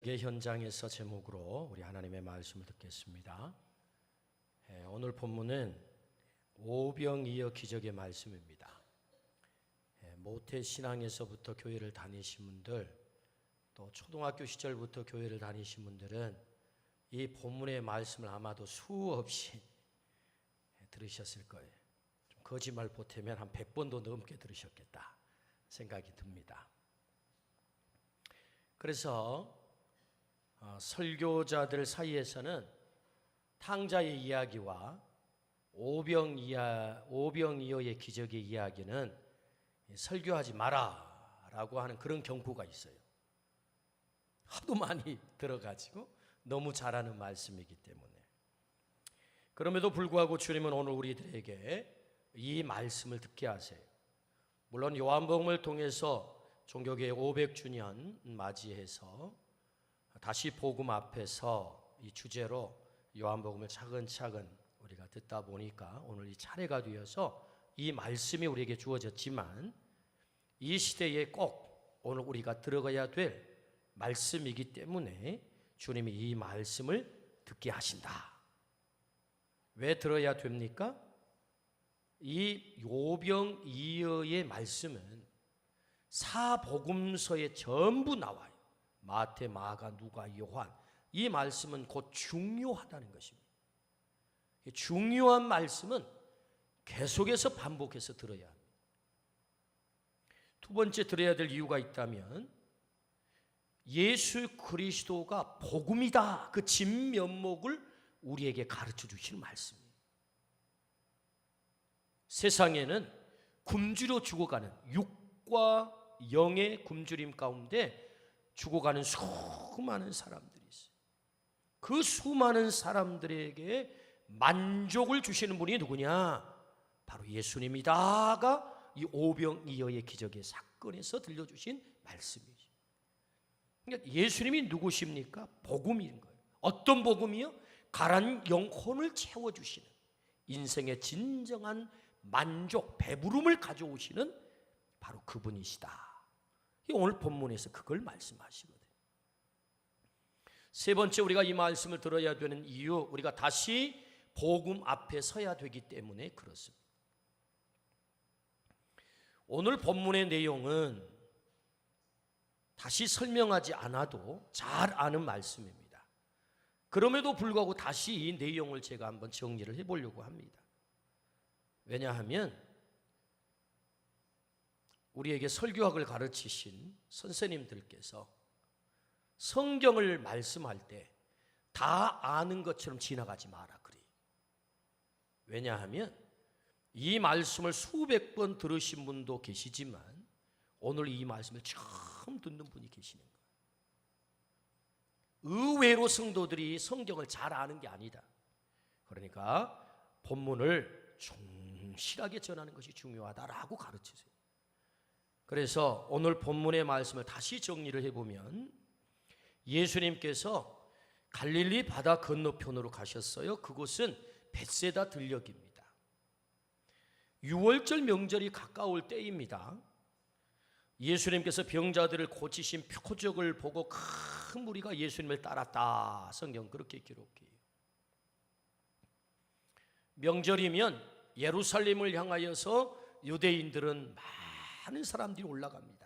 현장에서 제목으로 우리 하나님의 말씀을 듣겠습니다. 오늘 본문은 오병이어 기적의 말씀입니다. 모태 신앙에서부터 교회를 다니신 분들, 또 초등학교 시절부터 교회를 다니신 분들은 이 본문의 말씀을 아마도 수없이 들으셨을 거예요. 좀 거짓말 보태면 한 100번도 넘게 들으셨겠다 생각이 듭니다. 그래서 설교자들 사이에서는 탕자의 이야기와 오병이어의 기적의 이야기는 설교하지 마라 라고 하는 그런 경고가 있어요. 하도 많이 들어가지고 너무 잘하는 말씀이기 때문에. 그럼에도 불구하고 주님은 오늘 우리들에게 이 말씀을 듣게 하세요. 물론 요한복음을 통해서 종교개혁 500주년 맞이해서 다시 복음 앞에서 이 주제로 요한복음을 차근차근 우리가 듣다 보니까 오늘 이 차례가 되어서 이 말씀이 우리에게 주어졌지만 이 시대에 꼭 오늘 우리가 들어가야 될 말씀이기 때문에 주님이 이 말씀을 듣게 하신다. 왜 들어야 됩니까? 이 오병이어의 말씀은 사복음서에 전부 나와요. 마태, 마가, 누가, 요한. 이 말씀은 곧 중요하다는 것입니다. 중요한 말씀은 계속해서 반복해서 들어야 합니다. 두 번째 들어야 될 이유가 있다면 예수 그리스도가 복음이다. 그 진면목을 우리에게 가르쳐 주시는 말씀이에요. 세상에는 굶주려 죽어가는 육과 영의 굶주림 가운데 죽어가는 수많은 사람들이 있어요. 그 수많은 사람들에게 만족을 주시는 분이 누구냐? 바로 예수님이다가 이 오병이어의 기적의 사건에서 들려주신 말씀이죠. 그러니까 예수님이 누구십니까? 복음인 거예요. 어떤 복음이요? 가란 영혼을 채워주시는, 인생의 진정한 만족, 배부름을 가져오시는 바로 그분이시다. 오늘 본문에서 그걸 말씀하시거든요. 세 번째, 우리가 이 말씀을 들어야 되는 이유, 우리가 다시 복음 앞에 서야 되기 때문에 그렇습니다. 오늘 본문의 내용은 다시 설명하지 않아도 잘 아는 말씀입니다. 그럼에도 불구하고 다시 이 내용을 제가 한번 정리를 해보려고 합니다. 왜냐하면 우리에게 설교학을 가르치신 선생님들께서 성경을 말씀할 때 다 아는 것처럼 지나가지 마라 그래요. 왜냐하면 이 말씀을 수백 번 들으신 분도 계시지만 오늘 이 말씀을 처음 듣는 분이 계시는 거예요. 의외로 성도들이 성경을 잘 아는 게 아니다. 그러니까 본문을 충실하게 전하는 것이 중요하다라고 가르치세요. 그래서 오늘 본문의 말씀을 다시 정리를 해보면 예수님께서 갈릴리 바다 건너편으로 가셨어요. 그곳은 벳세다 들녘입니다. 유월절 명절이 가까울 때입니다. 예수님께서 병자들을 고치신 표적을 보고 큰 무리가 예수님을 따랐다. 성경 그렇게 기록해요. 명절이면 예루살렘을 향하여서 유대인들은 많은 사람들이 올라갑니다.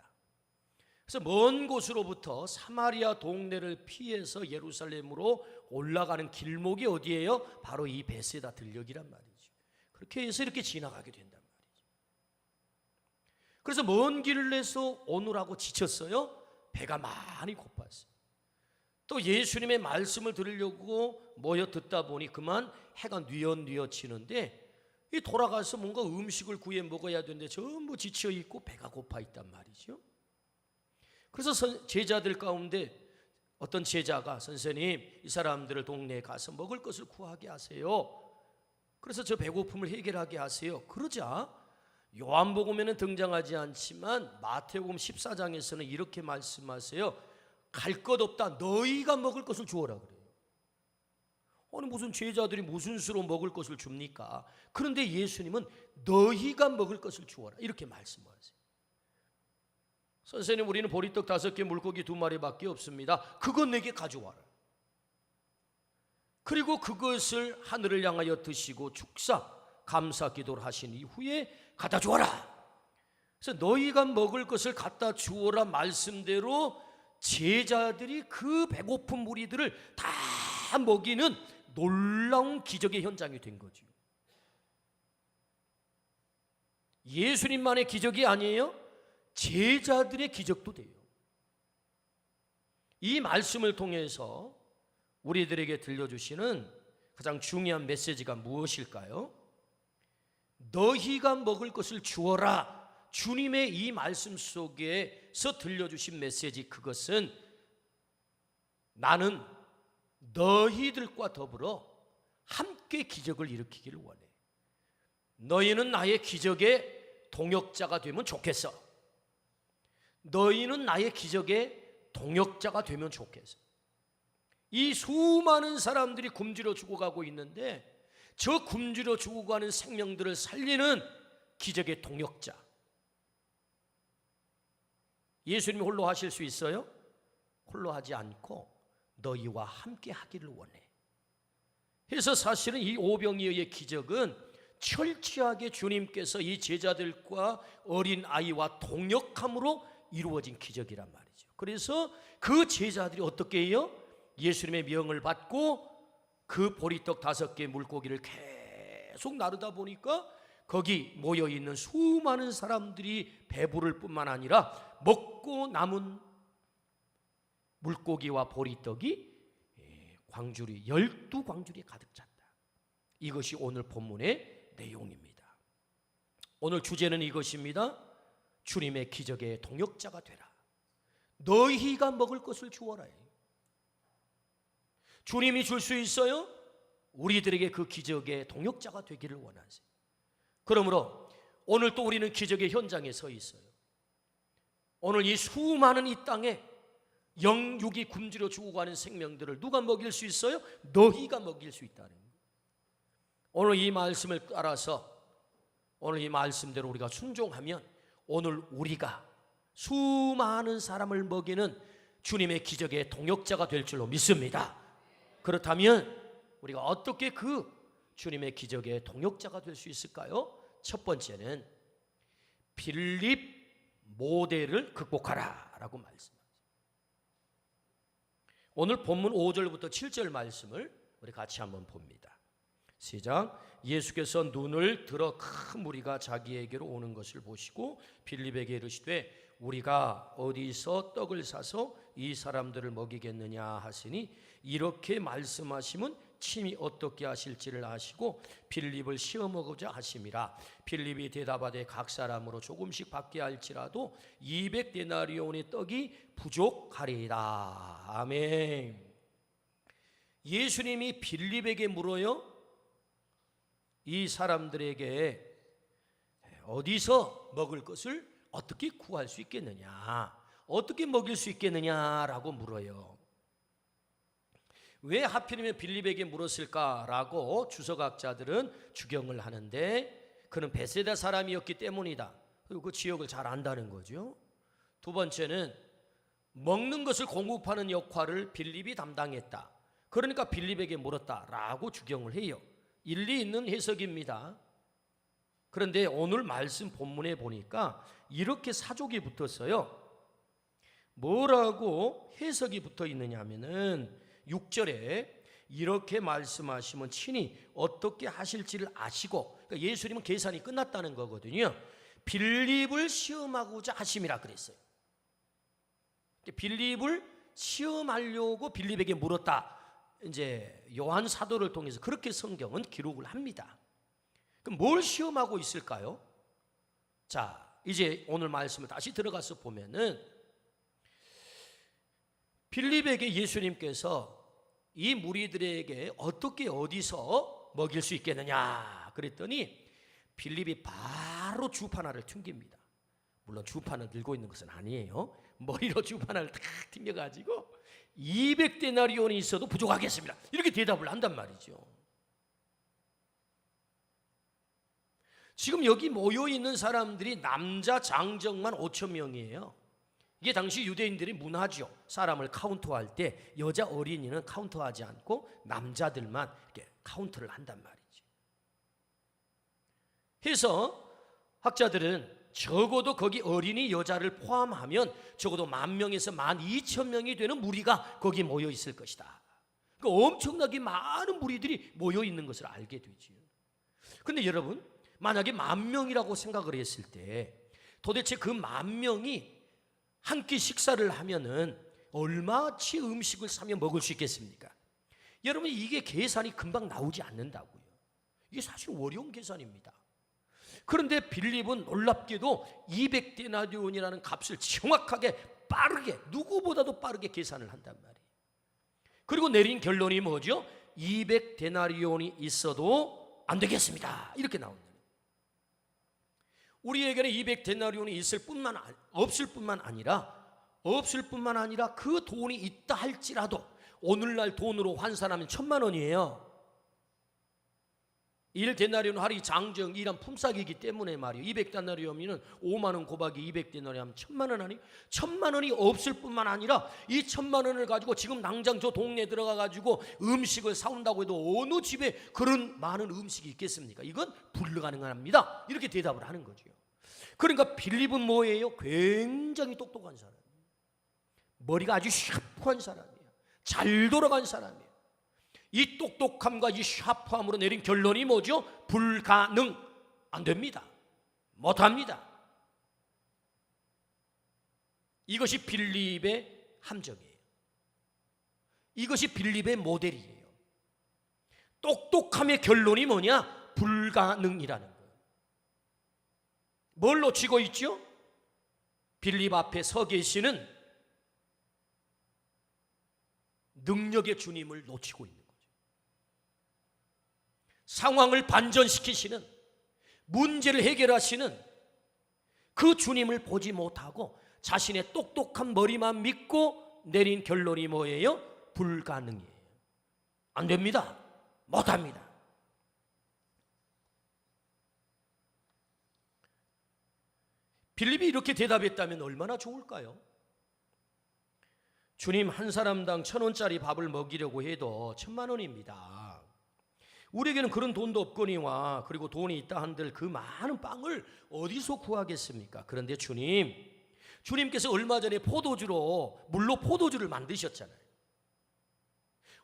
그래서 먼 곳으로부터 사마리아 동네를 피해서 예루살렘으로 올라가는 길목이 어디예요? 바로 이 벳세다 들녘이란 말이죠. 그렇게 해서 이렇게 지나가게 된단 말이죠. 그래서 먼 길을 내서 오느라고 지쳤어요. 배가 많이 고팠어요. 또 예수님의 말씀을 들으려고 모여 듣다 보니 그만 해가 뉘엿뉘엿치는데 이 돌아가서 뭔가 음식을 구해 먹어야 되는데 전부 지쳐 있고 배가 고파 있단 말이죠. 그래서 제자들 가운데 어떤 제자가 선생님, 이 사람들을 동네에 가서 먹을 것을 구하게 하세요. 그래서 저 배고픔을 해결하게 하세요. 그러자 요한복음에는 등장하지 않지만 마태복음 14장에서는 이렇게 말씀하세요. 갈 것 없다. 너희가 먹을 것을 주어라 그래요. 아니 무슨 제자들이 무슨 수로 먹을 것을 줍니까? 그런데 예수님은 너희가 먹을 것을 주어라 이렇게 말씀하세요. 선생님, 우리는 보리떡 5개, 물고기 2마리밖에 없습니다. 그건 내게 가져와라. 그리고 그것을 하늘을 향하여 드시고 축사 감사 기도를 하신 이후에 갖다 주어라. 그래서 너희가 먹을 것을 갖다 주어라 말씀대로 제자들이 그 배고픈 무리들을 다 먹이는 놀라운 기적의 현장이 된 거죠. 예수님만의 기적이 아니에요. 제자들의 기적도 돼요. 이 말씀을 통해서 우리들에게 들려주시는 가장 중요한 메시지가 무엇일까요? 너희가 먹을 것을 주어라. 주님의 이 말씀 속에서 들려주신 메시지, 그것은 나는 너희들과 더불어 함께 기적을 일으키기를 원해. 너희는 나의 기적의 동역자가 되면 좋겠어. 너희는 나의 기적의 동역자가 되면 좋겠어. 이 수많은 사람들이 굶주려 죽어가고 있는데 저 굶주려 죽어가는 생명들을 살리는 기적의 동역자, 예수님이 홀로 하실 수 있어요? 홀로 하지 않고 너희와 함께 하기를 원해. 그래서 사실은 이 오병이어의 기적은 철저하게 주님께서 이 제자들과 어린아이와 동역함으로 이루어진 기적이란 말이죠. 그래서 그 제자들이 어떻게 해요? 예수님의 명을 받고 그 보리떡 5개 물고기를 계속 나르다 보니까 거기 모여있는 수많은 사람들이 배부를 뿐만 아니라 먹고 남은 물고기와 보리떡이 광주리 12광주리에 가득 찼다. 이것이 오늘 본문의 내용입니다. 오늘 주제는 이것입니다. 주님의 기적의 동역자가 되라. 너희가 먹을 것을 주어라. 주님이 줄 수 있어요? 우리들에게 그 기적의 동역자가 되기를 원하세요. 그러므로 오늘 또 우리는 기적의 현장에 서 있어요. 오늘 이 수많은 이 땅에 영육이 굶주려 죽어가는 생명들을 누가 먹일 수 있어요? 너희가 먹일 수 있다는 거예요. 오늘 이 말씀을 따라서 오늘 이 말씀대로 우리가 순종하면 오늘 우리가 수많은 사람을 먹이는 주님의 기적의 동역자가 될 줄로 믿습니다. 그렇다면 우리가 어떻게 그 주님의 기적의 동역자가 될 수 있을까요? 첫 번째는 빌립 모델을 극복하라 라고 말씀합니다. 오늘 본문 5절부터 7절 말씀을 우리 같이 한번 봅니다. 시작. 예수께서 눈을 들어 큰 무리가 자기에게로 오는 것을 보시고 빌립에게 이르시되 우리가 어디서 떡을 사서 이 사람들을 먹이겠느냐 하시니 이렇게 말씀하시면 친히 어떻게 하실지를 아시고 빌립을 시험하고자 하심이라. 빌립이 대답하되 각 사람으로 조금씩 받게 할지라도 200데나리온의 떡이 부족하리이다. 아멘. 예수님이 빌립에게 물어요. 이 사람들에게 어디서 먹을 것을 어떻게 구할 수 있겠느냐, 어떻게 먹일 수 있겠느냐라고 물어요. 왜 하필이면 빌립에게 물었을까라고 주석학자들은 추경을 하는데 그는 베세다 사람이었기 때문이다. 그리고 그 지역을 잘 안다는 거죠. 두 번째는 먹는 것을 공급하는 역할을 빌립이 담당했다. 그러니까 빌립에게 물었다라고 추경을 해요. 일리 있는 해석입니다. 그런데 오늘 말씀 본문에 보니까 이렇게 사족이 붙었어요. 뭐라고 해석이 붙어 있느냐 하면은 6절에 이렇게 말씀하시면 친히 어떻게 하실지를 아시고, 그러니까 예수님은 계산이 끝났다는 거거든요. 빌립을 시험하고자 하심이라 그랬어요. 빌립을 시험하려고 빌립에게 물었다. 이제 요한 사도를 통해서 그렇게 성경은 기록을 합니다. 그럼 뭘 시험하고 있을까요? 자, 이제 오늘 말씀을 다시 들어가서 보면은 빌립에게 예수님께서 이 무리들에게 어떻게 어디서 먹일 수 있겠느냐 그랬더니 빌립이 바로 주파나를 튕깁니다. 물론 주파나 들고 있는 것은 아니에요. 머리로 주파나를 탁 튕겨가지고 200데나리온이 있어도 부족하겠습니다. 이렇게 대답을 한단 말이죠. 지금 여기 모여있는 사람들이 남자 장정만 5,000명이에요. 이게 당시 유대인들의 문화죠. 사람을 카운트할 때 여자 어린이는 카운트하지 않고 남자들만 이렇게 카운트를 한단 말이죠. 그래서 학자들은 적어도 거기 어린이 여자를 포함하면 적어도 10,000명에서 12,000명이 되는 무리가 거기 모여 있을 것이다. 그러니까 엄청나게 많은 무리들이 모여 있는 것을 알게 되죠. 그런데 여러분, 만약에 10,000명이라고 생각을 했을 때 도대체 그 10,000명이 한 끼 식사를 하면은 얼마치 음식을 사며 먹을 수 있겠습니까? 여러분, 이게 계산이 금방 나오지 않는다고요. 이게 사실 어려운 계산입니다. 그런데 빌립은 놀랍게도 200데나리온이라는 값을 정확하게 빠르게, 누구보다도 빠르게 계산을 한단 말이에요. 그리고 내린 결론이 뭐죠? 200데나리온이 있어도 안 되겠습니다. 이렇게 나온다. 우리에게는 200데나리온이 없을 뿐만 아니라 그 돈이 있다 할지라도 오늘날 돈으로 환산하면 1,000,000원이에요. 1데나리온 하루 장정 일한 품삯이기 때문에 말이에요. 200데나리온이면 50,000원 곱하기 200데나리온 하면 1,000,000원 아니에요? 1,000,000원이 없을 뿐만 아니라 이 1,000,000원을 가지고 지금 당장 저 동네에 들어가 가지고 음식을 사온다고 해도 어느 집에 그런 많은 음식이 있겠습니까? 이건 불가능합니다. 이렇게 대답을 하는 거죠. 그러니까 빌립은 뭐예요? 굉장히 똑똑한 사람, 머리가 아주 샤프한 사람이에요. 잘 돌아간 사람이에요. 이 똑똑함과 이 샤프함으로 내린 결론이 뭐죠? 불가능, 안 됩니다, 못합니다. 이것이 빌립의 함정이에요. 이것이 빌립의 모델이에요. 똑똑함의 결론이 뭐냐? 불가능이라는 거예요. 뭘 놓치고 있죠? 빌립 앞에 서 계시는 능력의 주님을 놓치고 있는 거죠. 상황을 반전시키시는, 문제를 해결하시는 그 주님을 보지 못하고 자신의 똑똑한 머리만 믿고 내린 결론이 뭐예요? 불가능이에요. 안 됩니다, 못합니다. 빌립이 이렇게 대답했다면 얼마나 좋을까요? 주님, 한 사람당 1,000원짜리 밥을 먹이려고 해도 10,000,000원입니다. 우리에게는 그런 돈도 없거니와 그리고 돈이 있다 한들 그 많은 빵을 어디서 구하겠습니까? 그런데 주님께서 얼마 전에 물로 포도주를 만드셨잖아요.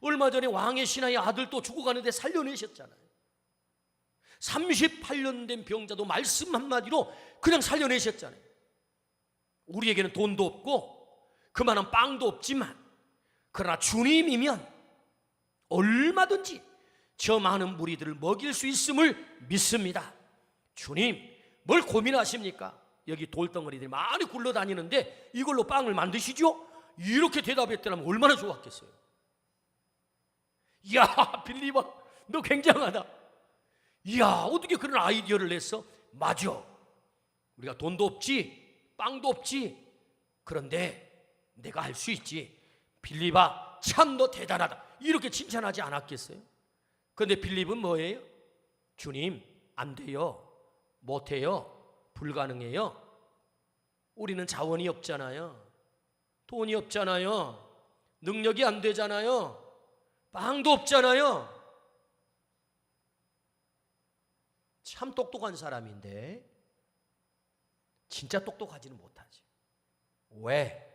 얼마 전에 왕의 신하의 아들도 죽어가는데 살려내셨잖아요. 38년 된 병자도 말씀 한마디로 그냥 살려내셨잖아요. 우리에게는 돈도 없고 그만한 빵도 없지만 그러나 주님이면 얼마든지 저 많은 무리들을 먹일 수 있음을 믿습니다. 주님, 뭘 고민하십니까? 여기 돌덩어리들이 많이 굴러다니는데 이걸로 빵을 만드시죠? 이렇게 대답했더라면 얼마나 좋았겠어요. 이야, 빌립아, 너 굉장하다. 이야, 어떻게 그런 아이디어를 냈어? 맞아, 우리가 돈도 없지, 빵도 없지, 그런데 내가 할 수 있지. 빌립아, 참 너 대단하다, 이렇게 칭찬하지 않았겠어요? 그런데 빌립은 뭐예요? 주님, 안 돼요, 못해요, 불가능해요. 우리는 자원이 없잖아요, 돈이 없잖아요, 능력이 안 되잖아요, 빵도 없잖아요. 참 똑똑한 사람인데 진짜 똑똑하지는 못하지. 왜?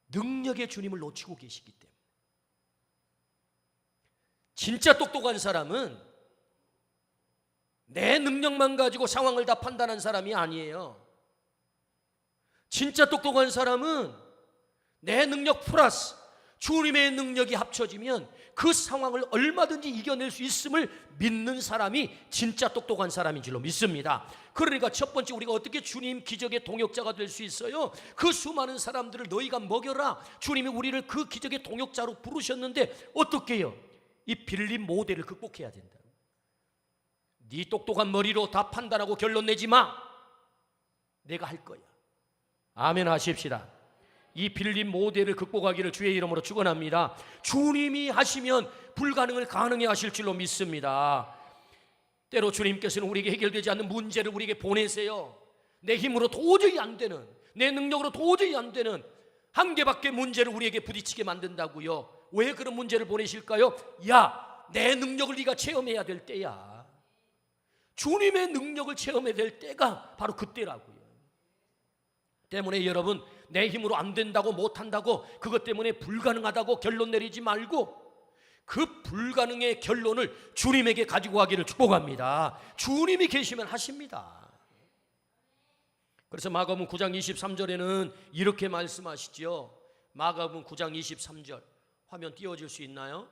능력의 주님을 놓치고 계시기 때문에. 진짜 똑똑한 사람은 내 능력만 가지고 상황을 다 판단한 사람이 아니에요. 진짜 똑똑한 사람은 내 능력 플러스 주님의 능력이 합쳐지면 그 상황을 얼마든지 이겨낼 수 있음을 믿는 사람이 진짜 똑똑한 사람인 줄로 믿습니다. 그러니까 첫 번째, 우리가 어떻게 주님 기적의 동역자가 될 수 있어요? 그 수많은 사람들을 너희가 먹여라. 주님이 우리를 그 기적의 동역자로 부르셨는데 어떻게 해요? 이 빌립 모델을 극복해야 된다. 네 똑똑한 머리로 다 판단하고 결론 내지 마. 내가 할 거야. 아멘 하십시다. 이 빌립 모델을 극복하기를 주의 이름으로 축원합니다. 주님이 하시면 불가능을 가능해 하실 줄로 믿습니다. 때로 주님께서는 우리에게 해결되지 않는 문제를 우리에게 보내세요. 내 힘으로 도저히 안 되는, 내 능력으로 도저히 안 되는 한 개밖에 문제를 우리에게 부딪히게 만든다고요. 왜 그런 문제를 보내실까요? 야, 내 능력을 네가 체험해야 될 때야. 주님의 능력을 체험해야 될 때가 바로 그때라고요. 때문에 여러분, 내 힘으로 안 된다고 못한다고 그것 때문에 불가능하다고 결론 내리지 말고 그 불가능의 결론을 주님에게 가지고 가기를 축복합니다. 주님이 계시면 하십니다. 그래서 마가복음 9장 23절에는 이렇게 말씀하시죠. 마가복음 9장 23절 화면 띄워줄 수 있나요?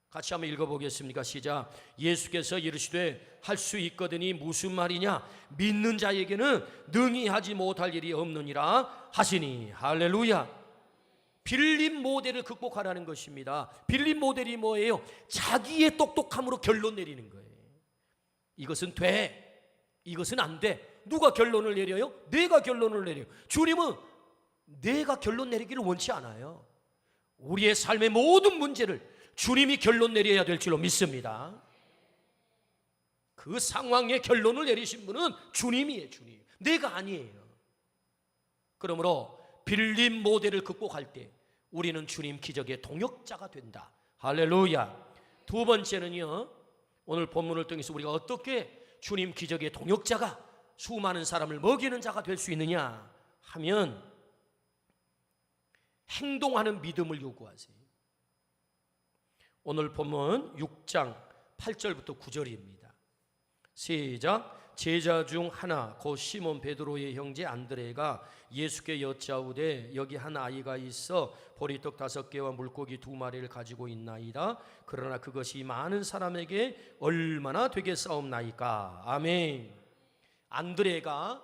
같이 한번 읽어보겠습니까? 시작. 예수께서 이르시되 할 수 있거든이 무슨 말이냐? 믿는 자에게는 능히 하지 못할 일이 없느니라 하시니. 할렐루야. 빌립 모델을 극복하라는 것입니다. 빌립 모델이 뭐예요? 자기의 똑똑함으로 결론 내리는 거예요. 이것은 돼, 이것은 안 돼. 누가 결론을 내려요? 내가 결론을 내려요. 주님은 내가 결론 내리기를 원치 않아요. 우리의 삶의 모든 문제를 주님이 결론 내려야 될 줄로 믿습니다. 그 상황의 결론을 내리신 분은 주님이에요. 주님, 내가 아니에요. 그러므로 빌립 모델을 극복할 때 우리는 주님 기적의 동역자가 된다. 할렐루야. 두 번째는요, 오늘 본문을 통해서 우리가 어떻게 주님 기적의 동역자가, 수많은 사람을 먹이는 자가 될 수 있느냐 하면 행동하는 믿음을 요구하세요. 오늘 본문 6장 8절부터 9절입니다. 시작. 제자 중 하나 곧 시몬 베드로의 형제 안드레가 예수께 여짜오되 여기 한 아이가 있어 보리떡 5개와 물고기 2마리를 가지고 있나이다. 그러나 그것이 많은 사람에게 얼마나 되겠사옵나이까. 아멘. 안드레가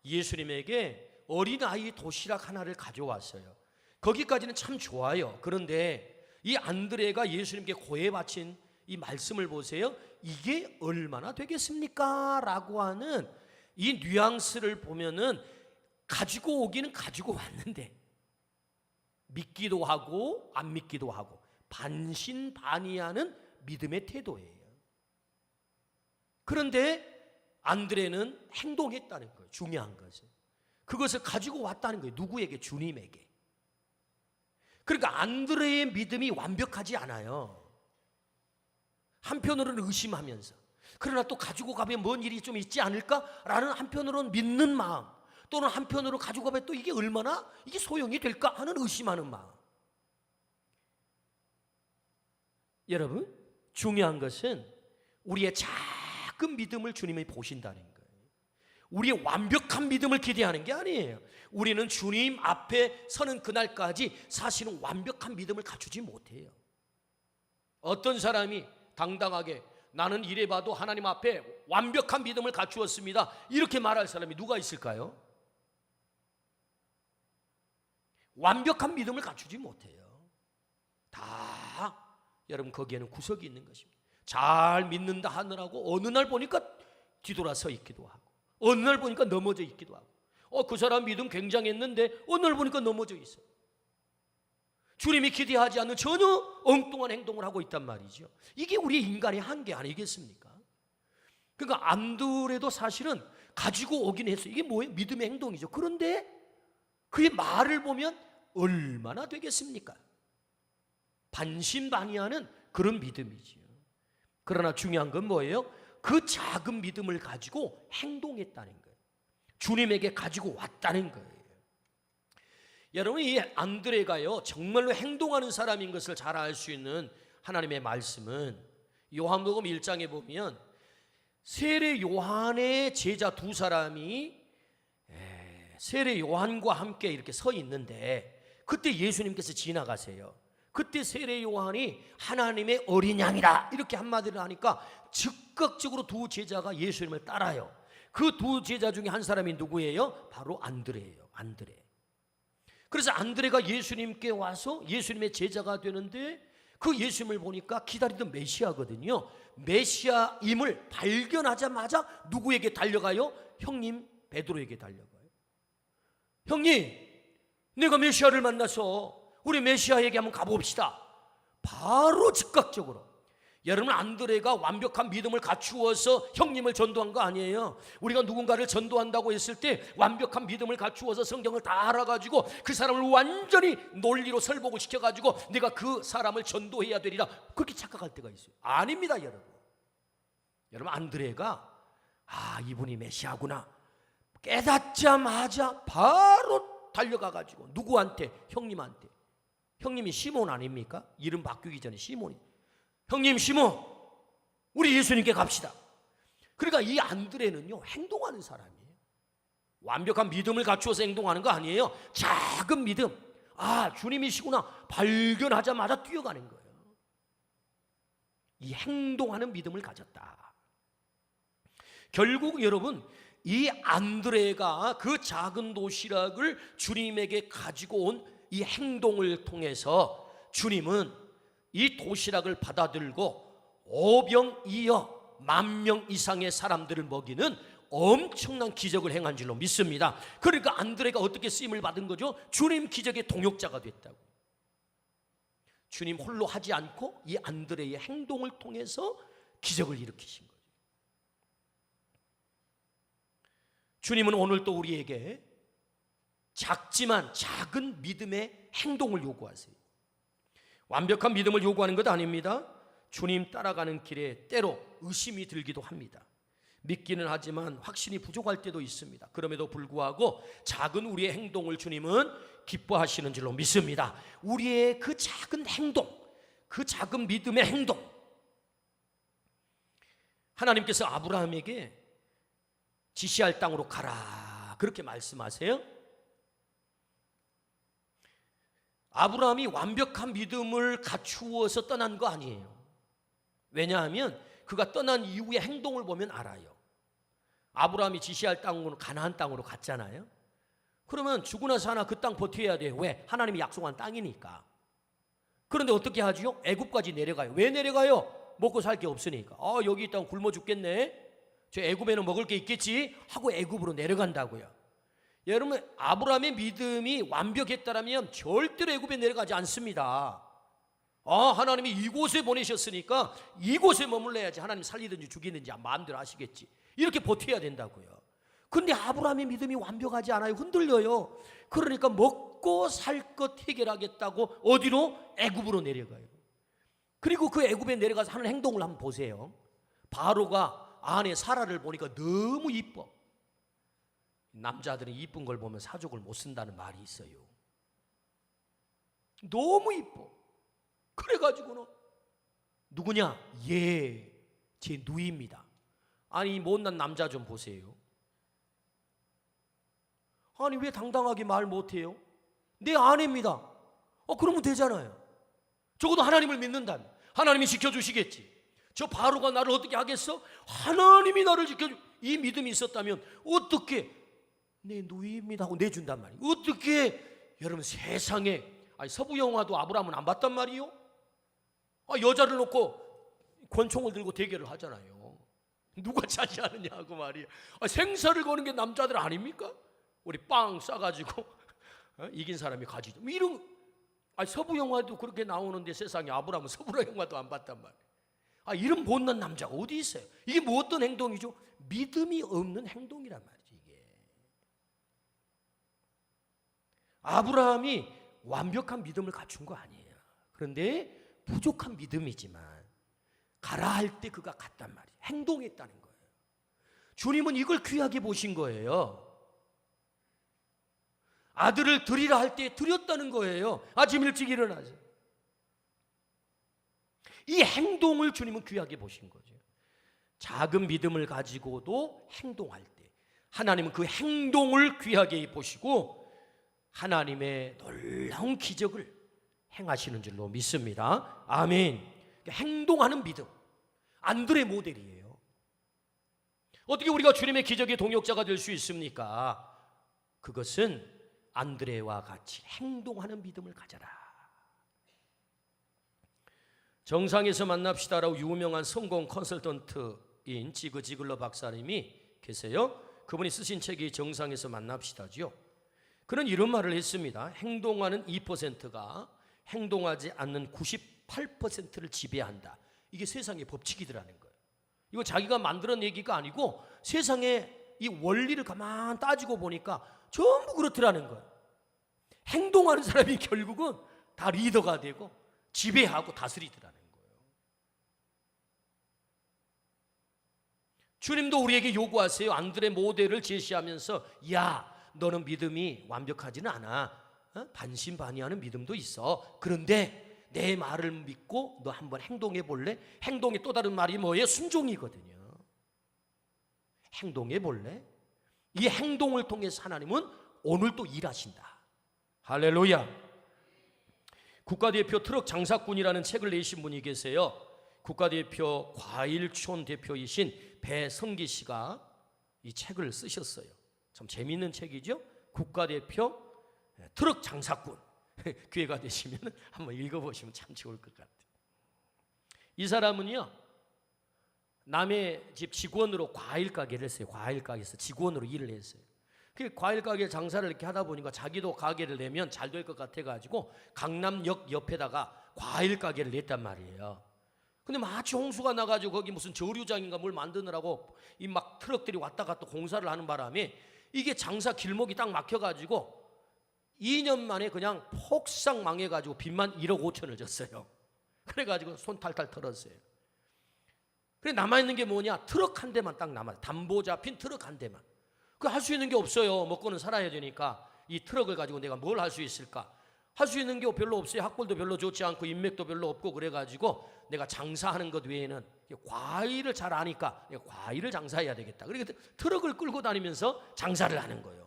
예수님에게 어린아이 도시락 하나를 가져왔어요. 거기까지는 참 좋아요. 그런데 이 안드레가 예수님께 고해 바친 이 말씀을 보세요. 이게 얼마나 되겠습니까? 라고 하는 이 뉘앙스를 보면은 가지고 오기는 가지고 왔는데 믿기도 하고 안 믿기도 하고 반신반의하는 믿음의 태도예요. 그런데 안드레는 행동했다는 거예요. 중요한 것은 그것을 가지고 왔다는 거예요. 누구에게? 주님에게. 그러니까 안드레의 믿음이 완벽하지 않아요. 한편으로는 의심하면서, 그러나 또 가지고 가면 뭔 일이 좀 있지 않을까라는 한편으로는 믿는 마음, 또는 한편으로 가지고 가면 또 이게 얼마나 이게 소용이 될까 하는 의심하는 마음. 여러분, 중요한 것은 우리의 작은 믿음을 주님이 보신다는 거예요. 우리의 완벽한 믿음을 기대하는 게 아니에요. 우리는 주님 앞에 서는 그날까지 사실은 완벽한 믿음을 갖추지 못해요. 어떤 사람이 당당하게 나는 이래봐도 하나님 앞에 완벽한 믿음을 갖추었습니다, 이렇게 말할 사람이 누가 있을까요? 완벽한 믿음을 갖추지 못해요. 다 여러분 거기에는 구석이 있는 것입니다. 잘 믿는다 하느라고 어느 날 보니까 뒤돌아서 있기도 하고, 어느 날 보니까 넘어져 있기도 하고, 그 사람 믿음 굉장했는데 어느 날 보니까 넘어져 있어요. 주님이 기대하지 않는 전혀 엉뚱한 행동을 하고 있단 말이죠. 이게 우리 인간의 한계 아니겠습니까? 그러니까 안드레도 사실은 가지고 오긴 했어요. 이게 뭐예요? 믿음의 행동이죠. 그런데 그의 말을 보면 얼마나 되겠습니까? 반신반의하는 그런 믿음이지요. 그러나 중요한 건 뭐예요? 그 작은 믿음을 가지고 행동했다는 거예요. 주님에게 가지고 왔다는 거예요. 여러분, 이 안드레가요 정말로 행동하는 사람인 것을 잘 알 수 있는 하나님의 말씀은 요한복음 1장에 보면 세례 요한의 제자 2사람이 세례 요한과 함께 이렇게 서 있는데 그때 예수님께서 지나가세요. 그때 세례 요한이 하나님의 어린 양이라 이렇게 한마디를 하니까 즉각적으로 두 제자가 예수님을 따라요. 그 두 제자 중에 한 사람이 누구예요? 바로 안드레예요. 안드레. 그래서 안드레가 예수님께 와서 예수님의 제자가 되는데 그 예수님을 보니까 기다리던 메시아거든요. 메시아임을 발견하자마자 누구에게 달려가요? 형님 베드로에게 달려가요. 형님, 내가 메시아를 만나서 우리 메시아에게 한번 가봅시다. 바로 즉각적으로 여러분, 안드레가 완벽한 믿음을 갖추어서 형님을 전도한 거 아니에요. 우리가 누군가를 전도한다고 했을 때 완벽한 믿음을 갖추어서 성경을 다 알아가지고 그 사람을 완전히 논리로 설복을 시켜가지고 내가 그 사람을 전도해야 되리라, 그렇게 착각할 때가 있어요. 아닙니다, 여러분. 여러분, 안드레가 이분이 메시아구나 깨닫자마자 바로 달려가가지고 누구한테? 형님한테. 형님이 시몬 아닙니까? 이름 바뀌기 전에 시몬이. 형님, 시몬, 우리 예수님께 갑시다. 그러니까 이 안드레는요, 행동하는 사람이에요. 완벽한 믿음을 갖추어서 행동하는 거 아니에요. 작은 믿음, 주님이시구나 발견하자마자 뛰어가는 거예요. 이 행동하는 믿음을 가졌다. 결국 여러분, 이 안드레가 그 작은 도시락을 주님에게 가지고 온 이 행동을 통해서 주님은 이 도시락을 받아들고 오병이어 10,000명 이상의 사람들을 먹이는 엄청난 기적을 행한 줄로 믿습니다. 그러니까 안드레가 어떻게 쓰임을 받은 거죠? 주님 기적의 동역자가 됐다고. 주님 홀로 하지 않고 이 안드레의 행동을 통해서 기적을 일으키신 거죠. 주님은 오늘 또 우리에게 작지만 작은 믿음의 행동을 요구하세요. 완벽한 믿음을 요구하는 것 아닙니다. 주님 따라가는 길에 때로 의심이 들기도 합니다. 믿기는 하지만 확신이 부족할 때도 있습니다. 그럼에도 불구하고 작은 우리의 행동을 주님은 기뻐하시는 줄로 믿습니다. 우리의 그 작은 행동, 그 작은 믿음의 행동, 하나님께서 아브라함에게 지시할 땅으로 가라 그렇게 말씀하세요. 아브라함이 완벽한 믿음을 갖추어서 떠난 거 아니에요. 왜냐하면 그가 떠난 이후의 행동을 보면 알아요. 아브라함이 지시할 땅으로 가나안 땅으로 갔잖아요. 그러면 죽고 나서 하나 그 땅 버텨야 돼요. 왜? 하나님이 약속한 땅이니까. 그런데 어떻게 하죠? 애굽까지 내려가요. 왜 내려가요? 먹고 살 게 없으니까. 여기 있다가 굶어 죽겠네. 저 애굽에는 먹을 게 있겠지 하고 애굽으로 내려간다고요. 여러분, 아브라함의 믿음이 완벽했다면 절대로 애굽에 내려가지 않습니다. 하나님이 이곳에 보내셨으니까 이곳에 머물러야지, 하나님 살리든지 죽이든지 마음대로 하시겠지, 이렇게 버텨야 된다고요. 그런데 아브라함의 믿음이 완벽하지 않아요. 흔들려요. 그러니까 먹고 살 것 해결하겠다고 어디로? 애굽으로 내려가요. 그리고 그 애굽에 내려가서 하는 행동을 한번 보세요. 바로가 아내 사라를 보니까 너무 이뻐. 남자들은 이쁜 걸 보면 사족을 못 쓴다는 말이 있어요. 너무 이뻐. 그래가지고는 누구냐? 제 누이입니다. 아니, 못난 남자 좀 보세요. 아니, 왜 당당하게 말 못해요? 내 아내입니다. 그러면 되잖아요. 적어도 하나님을 믿는다면 하나님이 지켜주시겠지. 저 바로가 나를 어떻게 하겠어? 하나님이 나를 지켜주. 이 믿음이 있었다면 어떻게 내 누이입니다 하고 내준단 말이에요. 어떻게 여러분, 세상에 서부 영화도 아브라함은 안 봤단 말이에요. 여자를 놓고 권총을 들고 대결을 하잖아요. 누가 차지하느냐고 말이에요. 생사를 거는 게 남자들 아닙니까? 우리 빵 싸가지고 이긴 사람이 가지죠. 이런 서부 영화도 그렇게 나오는데 세상에 아브라함은 서부 영화도 안 봤단 말이에요. 이런 못난 남자가 어디 있어요? 이게 뭐 어떤 행동이죠? 믿음이 없는 행동이란 말이에요. 아브라함이 완벽한 믿음을 갖춘 거 아니에요. 그런데 부족한 믿음이지만 가라 할 때 그가 갔단 말이에요. 행동했다는 거예요. 주님은 이걸 귀하게 보신 거예요. 아들을 드리라 할 때 드렸다는 거예요. 아침 일찍 일어나서. 이 행동을 주님은 귀하게 보신 거죠. 작은 믿음을 가지고도 행동할 때 하나님은 그 행동을 귀하게 보시고 하나님의 놀라운 기적을 행하시는 줄로 믿습니다. 아멘. 행동하는 믿음, 안드레 모델이에요. 어떻게 우리가 주님의 기적의 동역자가 될 수 있습니까? 그것은 안드레와 같이 행동하는 믿음을 가져라. 정상에서 만납시다라고 유명한 성공 컨설턴트인 지그 지글러 박사님이 계세요. 그분이 쓰신 책이 정상에서 만납시다지요. 그는 이런 말을 했습니다. 행동하는 2%가 행동하지 않는 98%를 지배한다. 이게 세상의 법칙이더라는 거예요. 이거 자기가 만들어낸 얘기가 아니고 세상의 이 원리를 가만 따지고 보니까 전부 그렇더라는 거예요. 행동하는 사람이 결국은 다 리더가 되고 지배하고 다스리더라는 거예요. 주님도 우리에게 요구하세요. 안드레 모델을 제시하면서 야, 너는 믿음이 완벽하지는 않아. 반신반의하는 믿음도 있어. 그런데 내 말을 믿고 너 한번 행동해 볼래? 행동의 또 다른 말이 뭐예요? 순종이거든요. 행동해 볼래? 이 행동을 통해서 하나님은 오늘 또 일하신다. 할렐루야. 국가대표 트럭 장사꾼이라는 책을 내신 분이 계세요. 국가대표 과일촌 대표이신 배성기 씨가 이 책을 쓰셨어요. 참 재미있는 책이죠. 국가대표 트럭 장사꾼. 기회가 되시면 한번 읽어보시면 참 좋을 것 같아요. 이 사람은요, 남의 집 직원으로 과일 가게를 했어요. 과일 가게에서 직원으로 일을 했어요. 그 과일 가게 장사를 이렇게 하다 보니까 자기도 가게를 내면 잘 될 것 같아가지고 강남역 옆에다가 과일 가게를 냈단 말이에요. 근데 마치 홍수가 나가지고 거기 무슨 저류장인가 뭘 만드느라고 이 막 트럭들이 왔다 갔다 공사를 하는 바람에 이게 장사 길목이 딱 막혀가지고 2년 만에 그냥 폭삭 망해가지고 빚만 1억 5천을 졌어요. 그래가지고 손 탈탈 털었어요. 그래 남아있는 게 뭐냐? 트럭 한 대만 딱 남아요. 담보 잡힌 트럭 한 대만. 그 할 수 있는 게 없어요. 먹고는 살아야 되니까 이 트럭을 가지고 내가 뭘 할 수 있을까? 할 수 있는 게 별로 없어요. 학벌도 별로 좋지 않고 인맥도 별로 없고 그래가지고 내가 장사하는 것 외에는 과일을 잘 아니까 과일을 장사해야 되겠다. 그러니까 트럭을 끌고 다니면서 장사를 하는 거예요.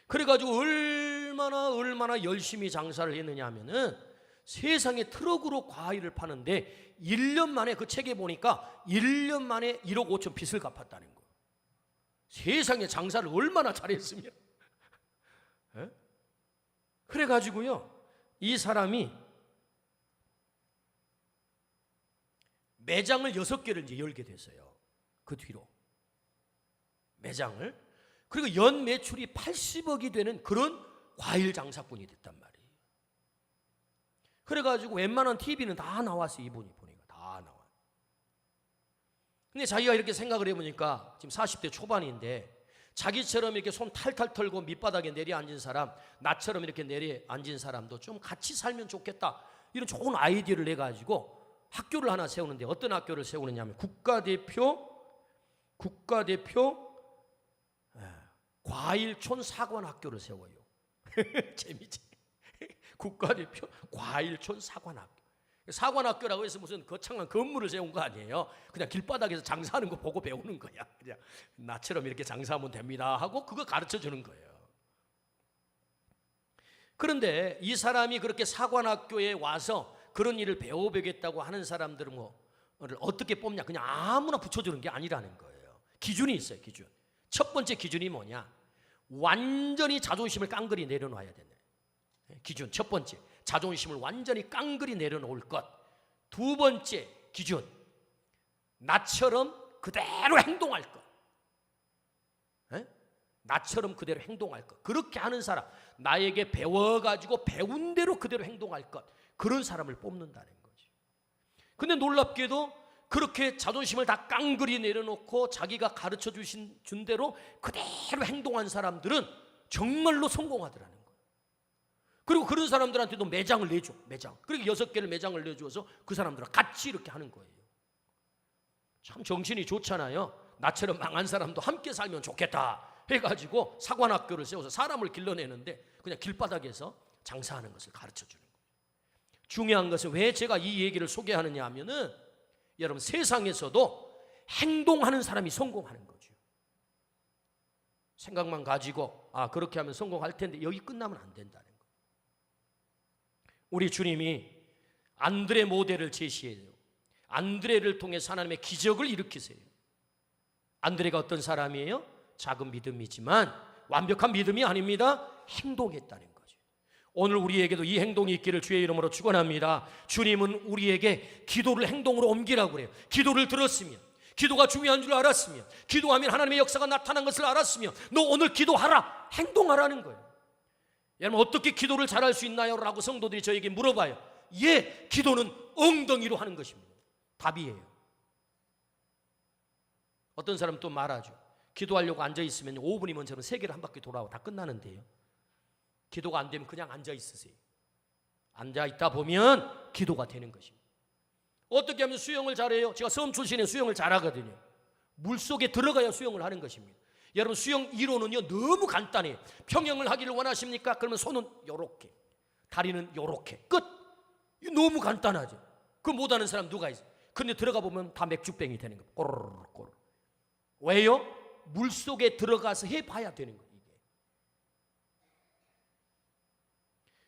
그래가지고 얼마나 열심히 장사를 했느냐 하면은 세상에 트럭으로 과일을 파는데 1년 만에 그 책에 보니까 1년 만에 1억 5천 빚을 갚았다는 거예요. 세상에 장사를 얼마나 잘했으면. 그래가지고요, 이 사람이 매장을 6개를 이제 열게 됐어요. 그 뒤로 매장을. 그리고 연 매출이 80억이 되는 그런 과일 장사꾼이 됐단 말이에요. 그래가지고 웬만한 TV는 다 나왔어요. 이분이 보니까 다 나와. 근데 자기가 이렇게 생각을 해보니까 지금 40대 초반인데 자기처럼 이렇게 손 탈탈 털고 밑바닥에 내려앉은 사람, 나처럼 이렇게 내려앉은 사람도 좀 같이 살면 좋겠다, 이런 좋은 아이디어를 내가지고 학교를 하나 세우는데 어떤 학교를 세우느냐 하면 국가대표 과일촌 사관학교를 세워요. 재미지. 국가대표 과일촌 사관학교. 사관학교라고 해서 무슨 거창한 건물을 세운 거 아니에요. 그냥 길바닥에서 장사하는 거 보고 배우는 거야. 그냥 나처럼 이렇게 장사하면 됩니다 하고 그거 가르쳐 주는 거예요. 그런데 이 사람이 그렇게 사관학교에 와서 그런 일을 배워보겠다고 하는 사람들은 뭐를 어떻게 뽑냐? 그냥 아무나 붙여주는 게 아니라는 거예요. 기준이 있어요. 기준. 첫 번째 기준이 뭐냐? 완전히 자존심을 깡그리 내려놔야 된다. 기준 첫 번째, 자존심을 완전히 깡그리 내려놓을 것. 두 번째 기준, 나처럼 그대로 행동할 것. 나처럼 그대로 행동할 것. 그렇게 하는 사람, 나에게 배워가지고 배운 대로 그대로 행동할 것. 그런 사람을 뽑는다는 거죠. 근데 놀랍게도 그렇게 자존심을 다 깡그리 내려놓고 자기가 가르쳐 준 대로 그대로 행동한 사람들은 정말로 성공하더라는 거예요. 그리고 그런 사람들한테도 매장을 내줘. 매장. 그리고 6개를 매장을 내주어서 그 사람들과 같이 이렇게 하는 거예요. 참 정신이 좋잖아요. 나처럼 망한 사람도 함께 살면 좋겠다 해가지고 사관학교를 세워서 사람을 길러내는데 그냥 길바닥에서 장사하는 것을 가르쳐 주는 거예요. 중요한 것은 왜 제가 이 얘기를 소개하느냐 하면은 여러분, 세상에서도 행동하는 사람이 성공하는 거죠. 생각만 가지고 그렇게 하면 성공할 텐데 여기 끝나면 안 된다는 거예요. 우리 주님이 안드레 모델을 제시해요. 안드레를 통해서 하나님의 기적을 일으키세요. 안드레가 어떤 사람이에요? 작은 믿음이지만 완벽한 믿음이 아닙니다. 행동했다는 거죠. 오늘 우리에게도 이 행동이 있기를 주의 이름으로 축원합니다. 주님은 우리에게 기도를 행동으로 옮기라고 그래요. 기도를 들었으면, 기도가 중요한 줄 알았으면, 기도하면 하나님의 역사가 나타난 것을 알았으면 너 오늘 기도하라, 행동하라는 거예요. 여러분, 어떻게 기도를 잘할 수 있나요? 라고 성도들이 저에게 물어봐요. 예, 기도는 엉덩이로 하는 것입니다. 답이에요. 어떤 사람 또 말하죠. 기도하려고 앉아있으면 5분이면 저는 세계를 한 바퀴 돌아오고 다 끝나는데요. 기도가 안 되면 그냥 앉아있으세요. 앉아있다 보면 기도가 되는 것입니다. 어떻게 하면 수영을 잘해요? 제가 섬 출신에 수영을 잘하거든요. 물속에 들어가야 수영을 하는 것입니다. 여러분, 수영 이론은요 너무 간단해요. 평영을 하기를 원하십니까? 그러면 손은 요렇게, 다리는 요렇게, 끝. 너무 간단하죠. 그거 못하는 사람 누가 있어요? 근데 들어가 보면 다 맥주병이 되는 거예요. 꼬르르르. 왜요? 물속에 들어가서 해봐야 되는 거예요. 이게.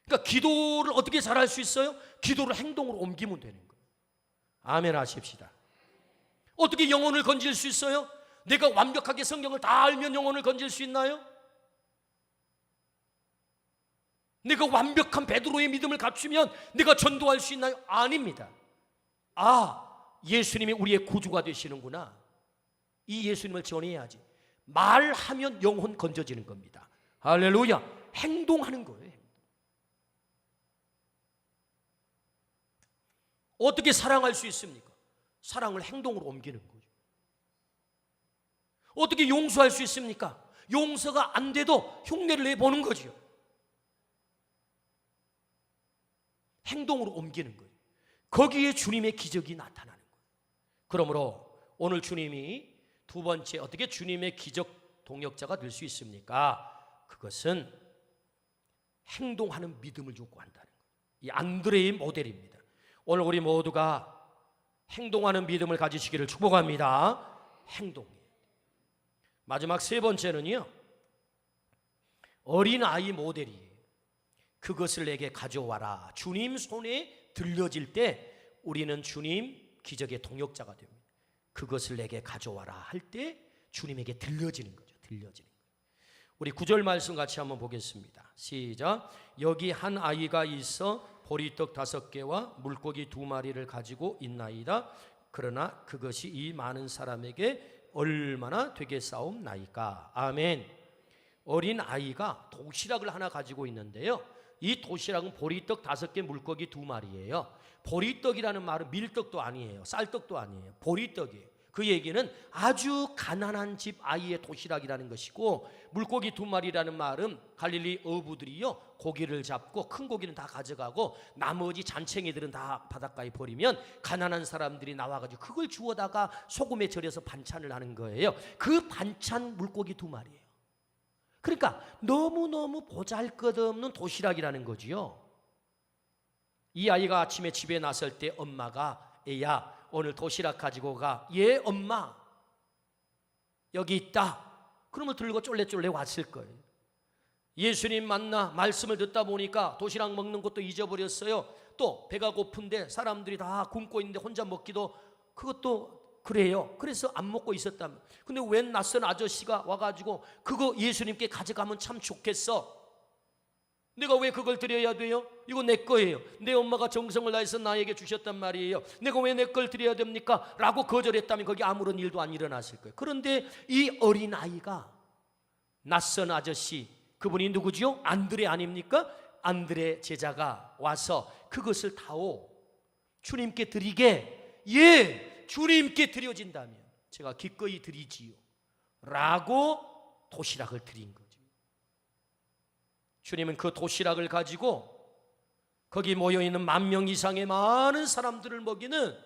그러니까 기도를 어떻게 잘할 수 있어요? 기도를 행동으로 옮기면 되는 거예요. 아멘 하십시다. 어떻게 영혼을 건질 수 있어요? 내가 완벽하게 성경을 다 알면 영혼을 건질 수 있나요? 내가 완벽한 베드로의 믿음을 갖추면 내가 전도할 수 있나요? 아닙니다. 예수님이 우리의 구주가 되시는구나. 이 예수님을 전해야지. 말하면 영혼 건져지는 겁니다. 할렐루야. 행동하는 거예요. 어떻게 사랑할 수 있습니까? 사랑을 행동으로 옮기는 거죠. 어떻게 용서할 수 있습니까? 용서가 안 돼도 흉내를 내보는 거죠. 행동으로 옮기는 거예요. 거기에 주님의 기적이 나타나는 거예요. 그러므로 오늘 주님이 두 번째 어떻게 주님의 기적 동역자가 될 수 있습니까? 그것은 행동하는 믿음을 요구한다는 거예요. 이 안드레의 모델입니다. 오늘 우리 모두가 행동하는 믿음을 가지시기를 축복합니다. 행동이에요. 마지막 세 번째는요, 어린아이 모델이에요. 그것을 내게 가져와라. 주님 손에 들려질 때 우리는 주님 기적의 동역자가 됩니다. 그것을 내게 가져와라 할 때 주님에게 들려지는 거죠. 들려지는 거예요. 우리 9절 말씀 같이 한번 보겠습니다. 시작. 여기 한 아이가 있어 보리떡 5개와 물고기 2마리를 가지고 있나이다. 그러나 그것이 이 많은 사람에게 얼마나 되겠사옵나이까. 아멘. 어린 아이가 도시락을 하나 가지고 있는데요, 이 도시락은 보리떡 5개, 물고기 2마리예요. 보리떡이라는 말은 밀떡도 아니에요, 쌀떡도 아니에요. 보리떡이에요. 그 얘기는 아주 가난한 집 아이의 도시락이라는 것이고, 물고기 2마리라는 말은 갈릴리 어부들이요 고기를 잡고 큰 고기는 다 가져가고 나머지 잔챙이들은 다 바닷가에 버리면 가난한 사람들이 나와가지고 그걸 주워다가 소금에 절여서 반찬을 하는 거예요. 그 반찬 물고기 2마리예요. 그러니까 너무너무 보잘것없는 도시락이라는 거지요. 이 아이가 아침에 집에 나설 때 엄마가 애야 오늘 도시락 가지고 가. 예 엄마 여기 있다. 그러면 들고 쫄래쫄래 왔을 거예요. 예수님 만나 말씀을 듣다 보니까 도시락 먹는 것도 잊어버렸어요. 또 배가 고픈데 사람들이 다 굶고 있는데 혼자 먹기도 그것도 그래요. 그래서 안 먹고 있었다면, 근데 웬 낯선 아저씨가 와가지고 그거 예수님께 가져가면 참 좋겠어. 내가 왜 그걸 드려야 돼요? 이거 내 거예요. 내 엄마가 정성을 다해서 나에게 주셨단 말이에요. 내가 왜 내 걸 드려야 됩니까? 라고 거절했다면 거기 아무런 일도 안 일어났을 거예요. 그런데 이 어린아이가 낯선 아저씨, 그분이 누구죠? 안드레 아닙니까? 안드레 제자가 와서 그것을 다오 주님께 드리게. 예, 주님께 드려진다면 제가 기꺼이 드리지요 라고 도시락을 드린 거죠. 주님은 그 도시락을 가지고 거기 모여있는 10,000명 이상의 많은 사람들을 먹이는,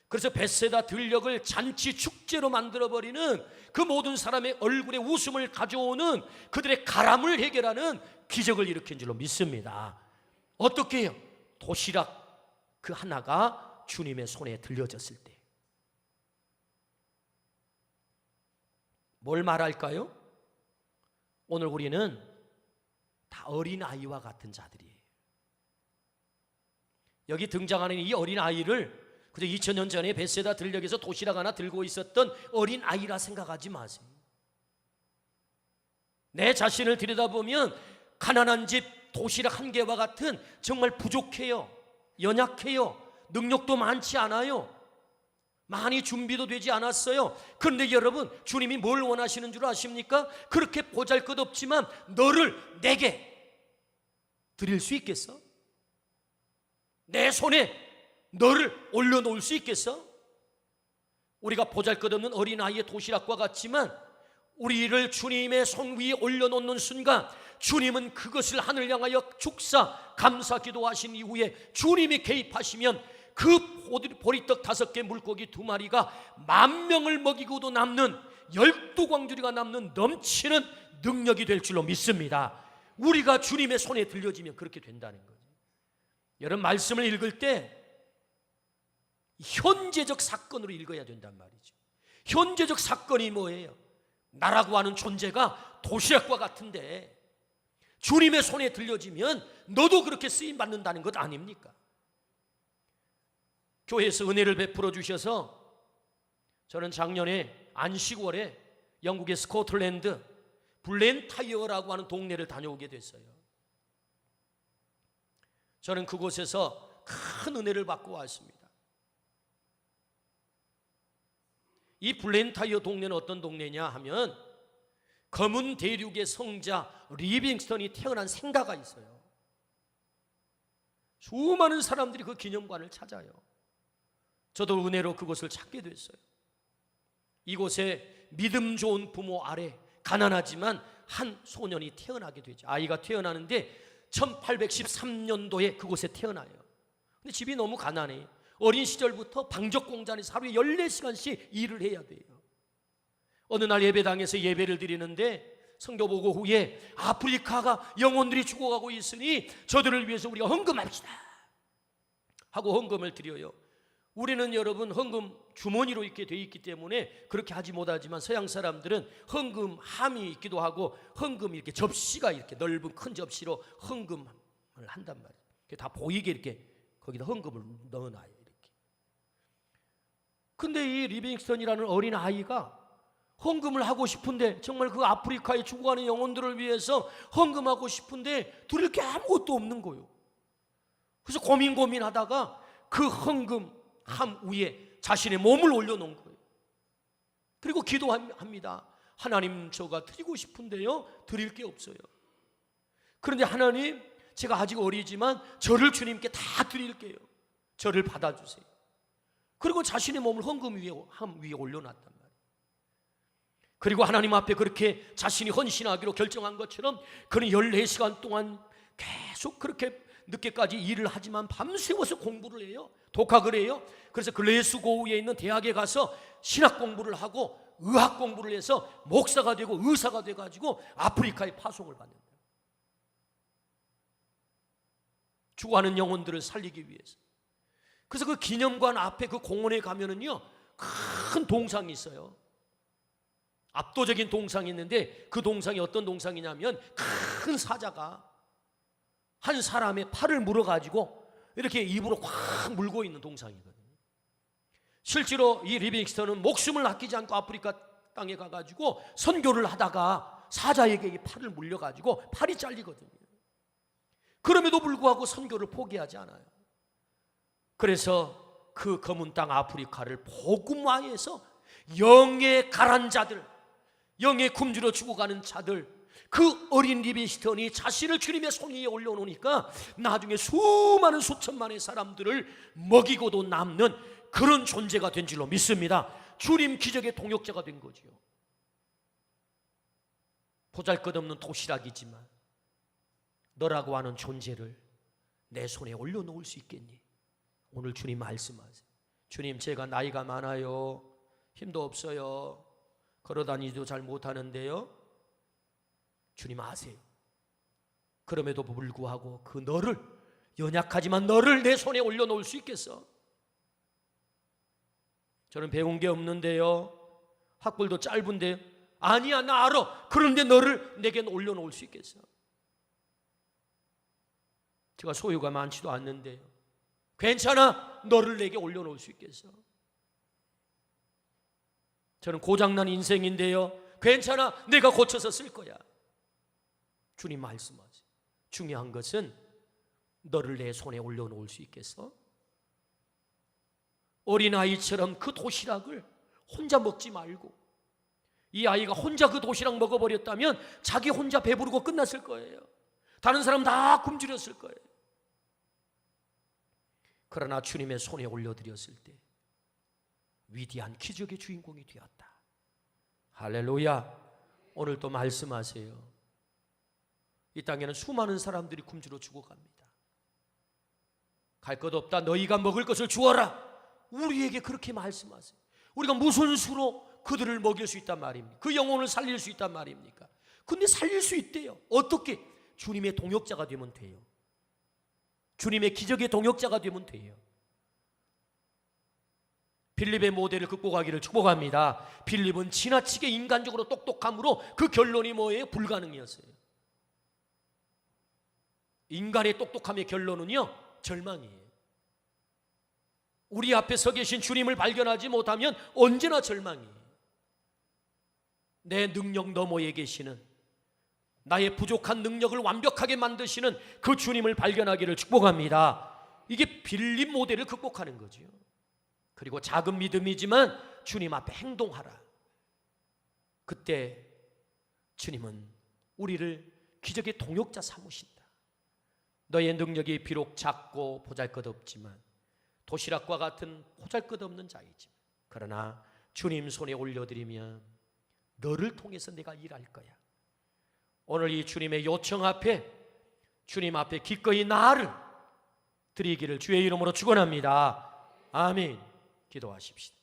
그래서 벳세다 들녘을 잔치 축제로 만들어버리는, 그 모든 사람의 얼굴에 웃음을 가져오는, 그들의 가람을 해결하는 기적을 일으킨 줄로 믿습니다. 어떻게 해요? 도시락 그 하나가 주님의 손에 들려졌을 때 뭘 말할까요? 오늘 우리는 다 어린아이와 같은 자들이에요. 여기 등장하는 이 어린아이를 그저 2000년 전에 벳세다 들녘에서 도시락 하나 들고 있었던 어린아이라 생각하지 마세요. 내 자신을 들여다보면 가난한 집 도시락 1개와 같은 정말 부족해요. 연약해요. 능력도 많지 않아요. 많이 준비도 되지 않았어요. 그런데 여러분, 주님이 뭘 원하시는 줄 아십니까? 그렇게 보잘것없지만 너를 내게 드릴 수 있겠어? 내 손에 너를 올려놓을 수 있겠어? 우리가 보잘것없는 어린아이의 도시락과 같지만 우리를 주님의 손 위에 올려놓는 순간 주님은 그것을 하늘 향하여 축사 감사 기도하신 이후에 주님이 개입하시면 그 보리떡 5개 물고기 2마리가 10,000명을 먹이고도 남는 12광주리가 남는 넘치는 능력이 될 줄로 믿습니다. 우리가 주님의 손에 들려지면 그렇게 된다는 거죠. 여러분, 말씀을 읽을 때 현재적 사건으로 읽어야 된단 말이죠. 현재적 사건이 뭐예요? 나라고 하는 존재가 도시락과 같은데 주님의 손에 들려지면 너도 그렇게 쓰임받는다는 것 아닙니까? 교회에서 은혜를 베풀어 주셔서 저는 작년에 안식월에 영국의 스코틀랜드 블렌타이어라고 하는 동네를 다녀오게 됐어요. 저는 그곳에서 큰 은혜를 받고 왔습니다. 이 블렌타이어 동네는 어떤 동네냐 하면 검은 대륙의 성자 리빙스턴이 태어난 생가가 있어요. 수많은 사람들이 그 기념관을 찾아요. 저도 은혜로 그곳을 찾게 됐어요. 이곳에 믿음 좋은 부모 아래 가난하지만 한 소년이 태어나게 되죠. 아이가 태어나는데 1813년도에 그곳에 태어나요. 근데 집이 너무 가난해요. 어린 시절부터 방적 공장에서 하루에 14시간씩 일을 해야 돼요. 어느 날 예배당에서 예배를 드리는데 성교 보고 후에 아프리카가 영혼들이 죽어가고 있으니 저들을 위해서 우리가 헌금합시다 하고 헌금을 드려요. 우리는 여러분 헌금 주머니로 이렇게 돼 있기 때문에 그렇게 하지 못하지만 서양 사람들은 헌금함이 있기도 하고 헌금 이렇게 접시가 이렇게 넓은 큰 접시로 헌금을 한단 말이에요. 다 보이게 이렇게 거기다 헌금을 넣어놔요. 이렇게. 근데 이 리빙스턴이라는 어린 아이가 헌금을 하고 싶은데 정말 그 아프리카에 죽어가는 영혼들을 위해서 헌금하고 싶은데 드릴 게 아무것도 없는 거예요. 그래서 고민하다가 그 헌금함 위에 자신의 몸을 올려놓은 거예요. 그리고 기도합니다. 하나님, 저가 드리고 싶은데요 드릴 게 없어요. 그런데 하나님, 제가 아직 어리지만 저를 주님께 다 드릴게요. 저를 받아주세요. 그리고 자신의 몸을 헌금 위에 올려놨단 말이에요. 그리고 하나님 앞에 그렇게 자신이 헌신하기로 결정한 것처럼 그는 14시간 동안 계속 그렇게 늦게까지 일을 하지만 밤새워서 공부를 해요. 독학을 해요. 그래서 글래스고우에 있는 대학에 가서 신학 공부를 하고 의학 공부를 해서 목사가 되고 의사가 돼가지고 아프리카에 파송을 받는다. 죽어가는 영혼들을 살리기 위해서. 그래서 그 기념관 앞에 그 공원에 가면은요 큰 동상이 있어요. 압도적인 동상이 있는데 그 동상이 어떤 동상이냐면 큰 사자가 한 사람의 팔을 물어가지고 이렇게 입으로 확 물고 있는 동상이거든요. 실제로 이 리빙스턴은 목숨을 아끼지 않고 아프리카 땅에 가가지고 선교를 하다가 사자에게 이 팔을 물려가지고 팔이 잘리거든요. 그럼에도 불구하고 선교를 포기하지 않아요. 그래서 그 검은 땅 아프리카를 복음화해서 영의 가난자들, 영의 굶주려 죽어가는 자들, 그 어린 리빙스턴이 자신을 주님의 손 위에 올려놓으니까 나중에 수많은 수천만의 사람들을 먹이고도 남는 그런 존재가 된 줄로 믿습니다. 주님 기적의 동역자가 된 거죠. 보잘것없는 도시락이지만 너라고 하는 존재를 내 손에 올려놓을 수 있겠니? 오늘 주님 말씀하세요. 주님, 제가 나이가 많아요. 힘도 없어요. 걸어다니지도 잘 못하는데요. 주님 아세요. 그럼에도 불구하고 그 너를, 연약하지만 너를 내 손에 올려놓을 수 있겠어? 저는 배운 게 없는데요. 학벌도 짧은데. 아니야, 나 알아. 그런데 너를 내게 올려놓을 수 있겠어? 제가 소유가 많지도 않는데요. 괜찮아, 너를 내게 올려놓을 수 있겠어? 저는 고장난 인생인데요. 괜찮아, 내가 고쳐서 쓸 거야. 주님 말씀하세요. 중요한 것은 너를 내 손에 올려놓을 수 있겠어? 어린아이처럼 그 도시락을 혼자 먹지 말고, 이 아이가 혼자 그 도시락 먹어버렸다면 자기 혼자 배부르고 끝났을 거예요. 다른 사람 다 굶주렸을 거예요. 그러나 주님의 손에 올려드렸을 때 위대한 기적의 주인공이 되었다. 할렐루야. 오늘 또 말씀하세요. 이 땅에는 수많은 사람들이 굶주려 죽어갑니다. 갈 것 없다, 너희가 먹을 것을 주어라. 우리에게 그렇게 말씀하세요. 우리가 무슨 수로 그들을 먹일 수 있단 말입니까? 그 영혼을 살릴 수 있단 말입니까? 근데 살릴 수 있대요. 어떻게? 주님의 동역자가 되면 돼요. 주님의 기적의 동역자가 되면 돼요. 빌립의 모델을 극복하기를 축복합니다. 빌립은 지나치게 인간적으로 똑똑함으로 그 결론이 뭐예요? 불가능이었어요. 인간의 똑똑함의 결론은요, 절망이에요. 우리 앞에 서 계신 주님을 발견하지 못하면 언제나 절망이에요. 내 능력 너머에 계시는, 나의 부족한 능력을 완벽하게 만드시는 그 주님을 발견하기를 축복합니다. 이게 빌립 모델을 극복하는 거죠. 그리고 작은 믿음이지만 주님 앞에 행동하라. 그때 주님은 우리를 기적의 동역자 삼으신다. 너의 능력이 비록 작고 보잘것없지만, 도시락과 같은 보잘것없는 자이지만, 그러나 주님 손에 올려드리면 너를 통해서 내가 일할 거야. 오늘 이 주님의 요청 앞에, 주님 앞에 기꺼이 나를 드리기를 주의 이름으로 축원합니다. 아멘. 기도하십시다.